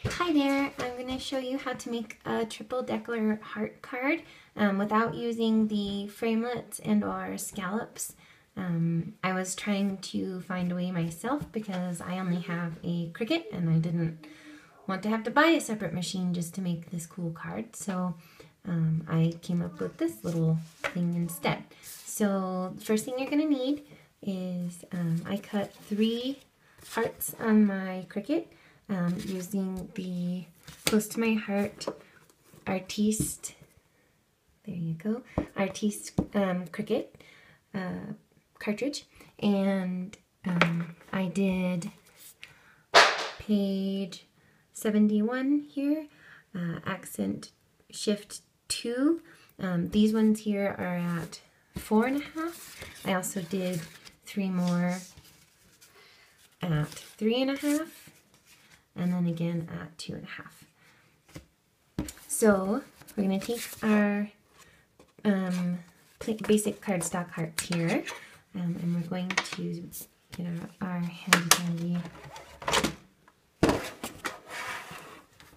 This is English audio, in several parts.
Hi there, I'm going to show you how to make a triple decker heart card without using the framelets and or scallops. I was trying to find a way myself because I only have a Cricut and I didn't want to have to buy a separate machine just to make this cool card. So I came up with this little thing instead. So the first thing you're going to need is I cut 3 hearts on my Cricut. Using the Close to My Heart Artiste, there you go, Artiste Cricut cartridge, and I did page 71 here, accent shift 2. These ones here are at 4.5. I also did 3 more at 3.5. and then again at 2.5. So we're going to take our basic cardstock hearts here, and we're going to get our handy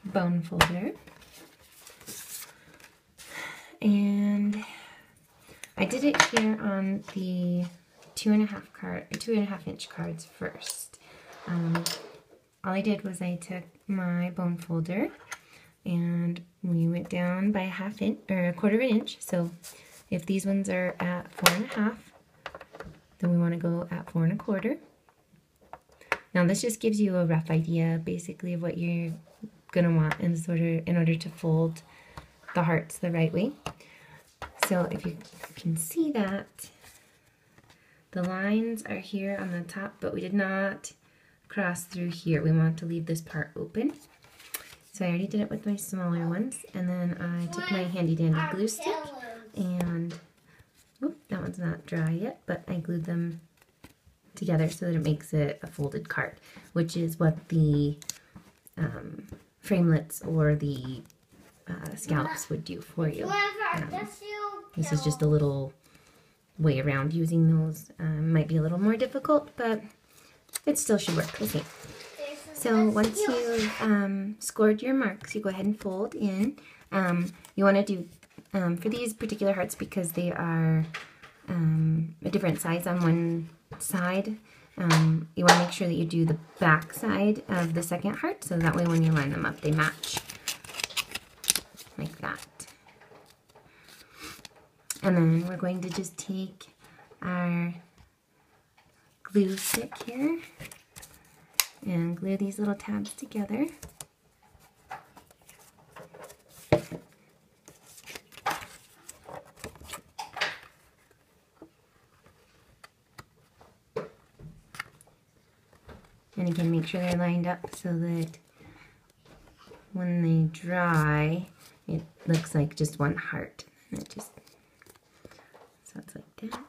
bone folder. And I did it here on the 2.5 inch cards first. All I did was I took my bone folder and we went down by a 1/4 of an inch. So if these ones are at 4.5, then we want to go at 4.25. Now this just gives you a rough idea basically of what you're going to want in order to fold the hearts the right way. So if you can see that, the lines are here on the top, but we did not cross through here. We want to leave this part open. So I already did it with my smaller ones, and then I took my handy dandy glue stick and whoop, that one's not dry yet, but I glued them together so that it makes it a folded card, which is what the framelets or the scallops would do for you. This is just a little way around using those. Might be a little more difficult, but it still should work. Okay, so once you've scored your marks, you go ahead and fold in. You want to do, for these particular hearts, because they are a different size on one side, you want to make sure that you do the back side of the second heart, so that way when you line them up, they match. Like that. And then we're going to just take our glue stick here and glue these little tabs together. And again, make sure they're lined up so that when they dry, it looks like just one heart. And it just sounds like that.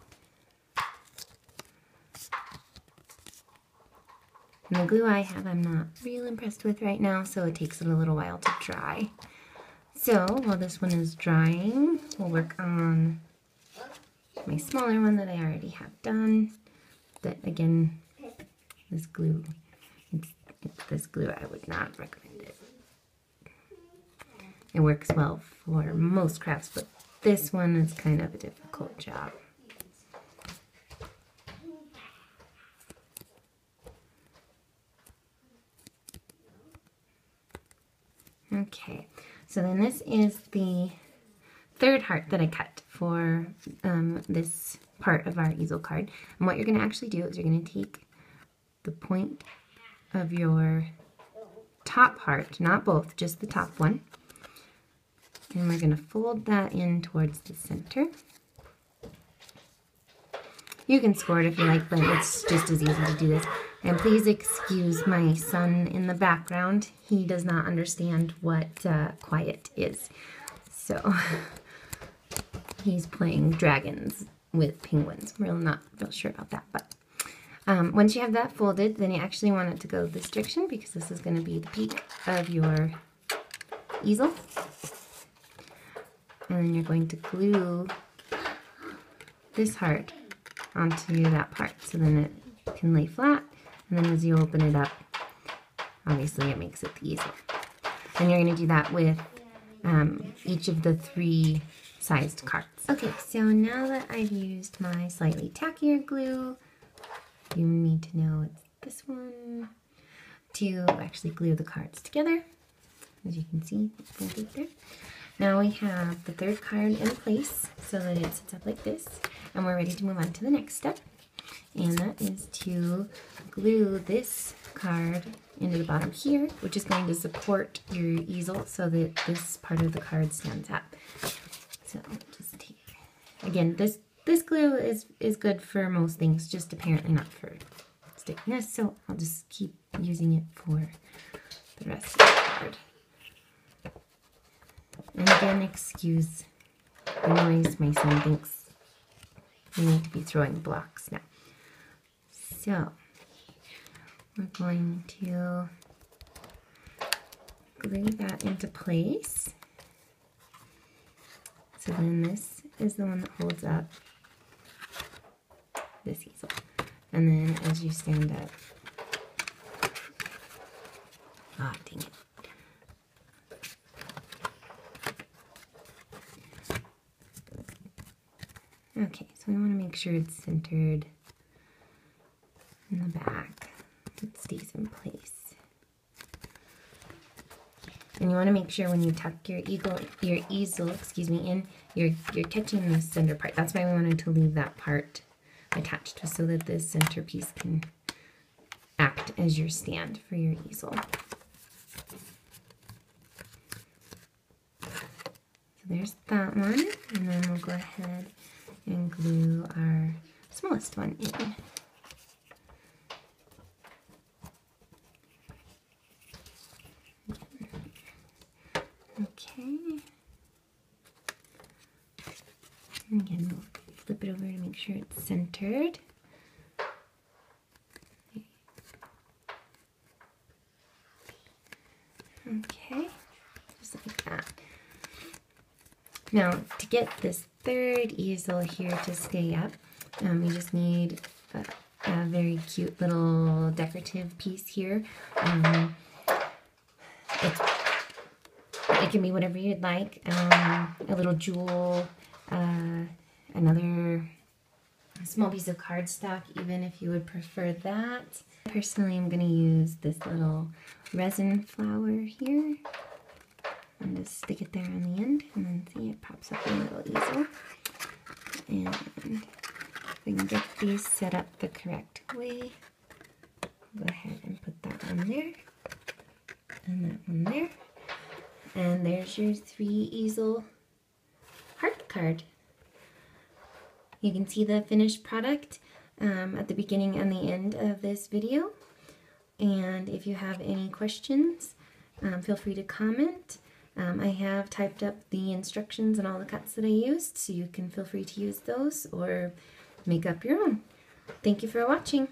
And the glue I have, I'm not real impressed with right now, so it takes it a little while to dry. So while this one is drying, we'll work on my smaller one that I already have done. That again, this glue, it's this glue, I would not recommend it. It works well for most crafts, but this one is kind of a difficult job. Okay, so then this is the 3rd heart that I cut for this part of our easel card. And what you're going to actually do is you're going to take the point of your top heart, not both, just the top one, and we're going to fold that in towards the center. You can score it if you like, but it's just as easy to do this. And please excuse my son in the background. He does not understand what quiet is. So he's playing dragons with penguins. We're not real sure about that. But once you have that folded, then you actually want it to go this direction because this is going to be the peak of your easel. And then you're going to glue this heart onto that part so then it can lay flat. And then as you open it up, obviously it makes it easier. And you're going to do that with each of the 3 sized cards. Okay, so now that I've used my slightly tackier glue, you need to know it's this one, to actually glue the cards together. As you can see, it's both right there. Now we have the 3rd card in place so that it sits up like this, and we're ready to move on to the next step. And that is to glue this card into the bottom here, which is going to support your easel so that this part of the card stands up. So just take, again, this glue is good for most things, just apparently not for stickiness, so I'll just keep using it for the rest of the card. And again, excuse the noise, my son thinks we need to be throwing blocks now. So we're going to glue that into place. So then this is the one that holds up this easel. And then as you stand up, ah, dang it. Okay, so we want to make sure it's centered in the back. It stays in place. And you want to make sure when you tuck your easel, in, you're catching the center part. That's why we wanted to leave that part attached, just so that this centerpiece can act as your stand for your easel. So there's that one, and then we'll go ahead and glue our smallest one in. Okay. And again, we'll flip it over to make sure it's centered. Okay, just like that. Now, to get this 3rd easel here to stay up, you just need a very cute little decorative piece here. It can be whatever you'd like, a little jewel, another small piece of cardstock, even if you would prefer that. Personally, I'm going to use this little resin flower here. And just stick it there on the end, and then see it pops up in a little easel. And we can get these set up the correct way. Go ahead and put that one there, and that one there. And there's your 3 easel heart card. You can see the finished product at the beginning and the end of this video. And if you have any questions, feel free to comment. I have typed up the instructions and all the cuts that I used, so you can feel free to use those or make up your own. Thank you for watching.